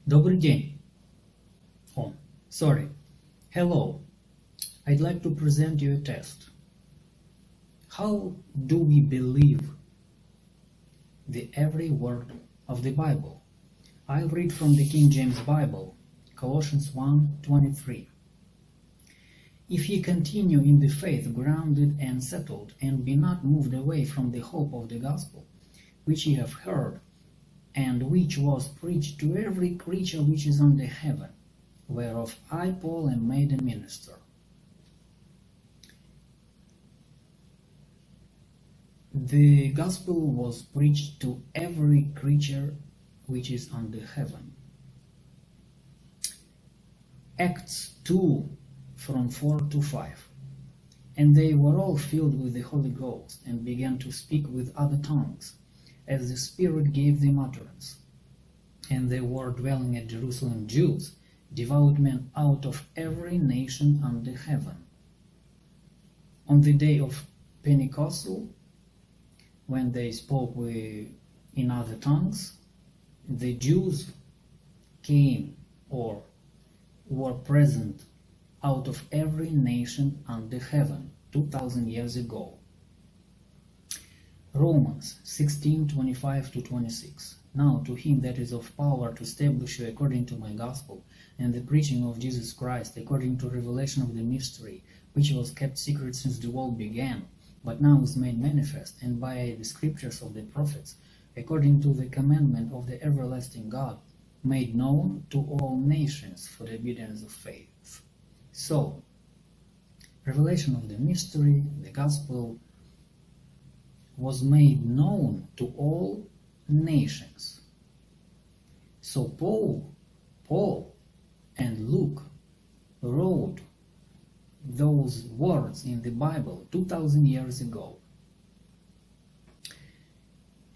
Добрый день. Sorry. Hello. I'd like to present you a test. How do we believe the every word of the Bible? I'll read from the King James Bible, Colossians 1:23. If ye continue in the faith grounded and settled, and be not moved away from the hope of the gospel, which ye have heard, and which was preached to every creature which is under heaven, whereof I, Paul, am made a minister. The gospel was preached to every creature which is under heaven. Acts 2 from 4 to 5. And they were all filled with the Holy Ghost, and began to speak with other tongues, as the Spirit gave them utterance. And there were dwelling at Jerusalem Jews, devout men out of every nation under heaven. On the day of Pentecostal, when they spoke in other tongues, the Jews came or were present out of every nation under heaven 2,000 years ago. Romans 16:25-26. Now to him that is of power to establish you according to my gospel, and the preaching of Jesus Christ, according to revelation of the mystery, which was kept secret since the world began, but now is made manifest, and by the scriptures of the prophets, according to the commandment of the everlasting God, made known to all nations for the obedience of faith. So, revelation of the mystery, the gospel, was made known to all nations. So Paul and Luke wrote those words in the Bible 2,000 years ago.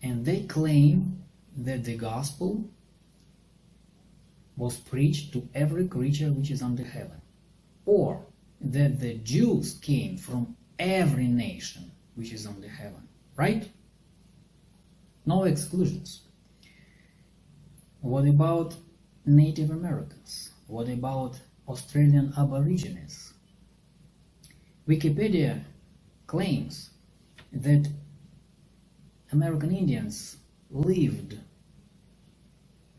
And they claim that the gospel was preached to every creature which is under heaven, or that the Jews came from every nation which is under heaven, right? No exclusions. What about Native Americans? What about Australian Aborigines? Wikipedia claims that American Indians lived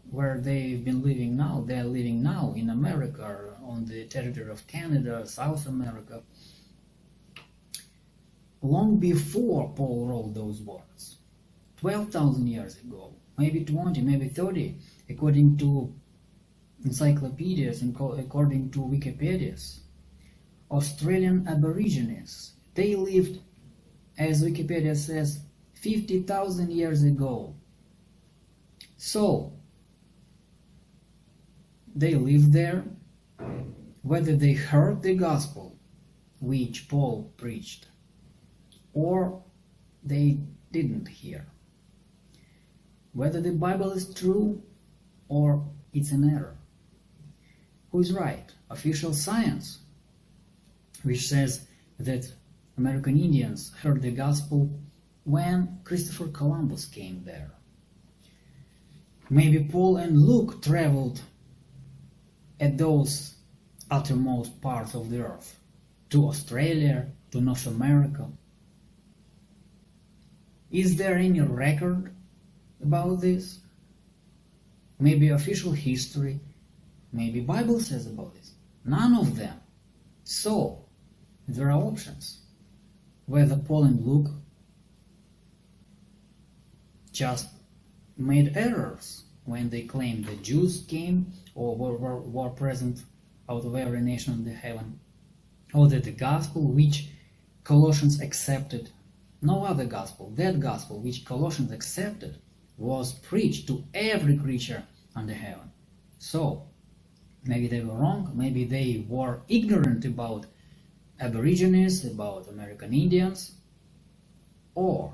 where they've been living now. They're living now in America, or on the territory of Canada, South America, long before Paul wrote those words, 12,000 years ago, maybe 20, maybe 30, according to encyclopedias and according to Wikipedias. Australian Aborigines, they lived, as Wikipedia says, 50,000 years ago. So, they lived there, whether they heard the gospel which Paul preached, or they didn't hear. Whether the Bible is true or it's an error. Who is right? Official science, which says that American Indians heard the gospel when Christopher Columbus came there. Maybe Paul and Luke traveled at those uttermost parts of the earth, to Australia, to North America. Is there any record about this? Maybe official history, maybe Bible says about this. None of them. So, there are options. Whether Paul and Luke just made errors when they claimed the Jews came or were present out of every nation under heaven, or that the gospel which Colossians accepted, no other gospel, that gospel which Colossians accepted was preached to every creature under heaven. So, maybe they were wrong, maybe they were ignorant about Aborigines, about American Indians, or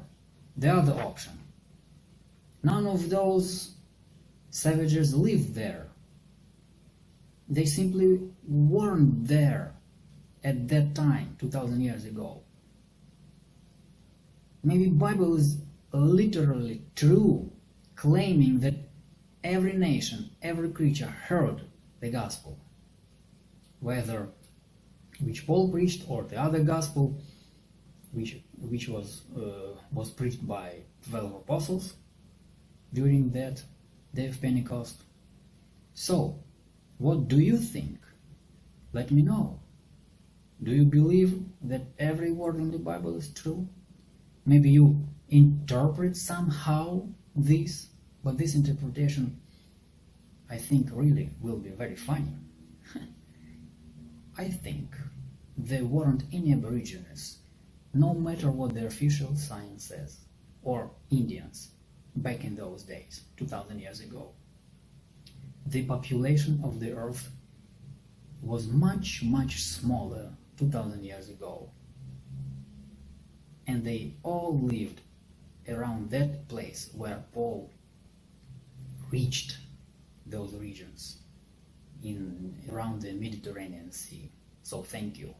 the other option. None of those savages lived there. They simply weren't there at that time, 2,000 years ago. Maybe Bible is literally true, claiming that every nation, every creature heard the gospel, whether which Paul preached or the other gospel, which was preached by 12 apostles during that day of Pentecost. So, what do you think? Let me know. Do you believe that every word in the Bible is true? Maybe you interpret somehow this, but this interpretation, I think, really will be very funny. I think there weren't any Aborigines, no matter what the official science says, or Indians, back in those days, 2000 years ago. The population of the Earth was much, much smaller 2000 years ago, and they all lived around that place where Paul reached those regions around the Mediterranean Sea. So thank you.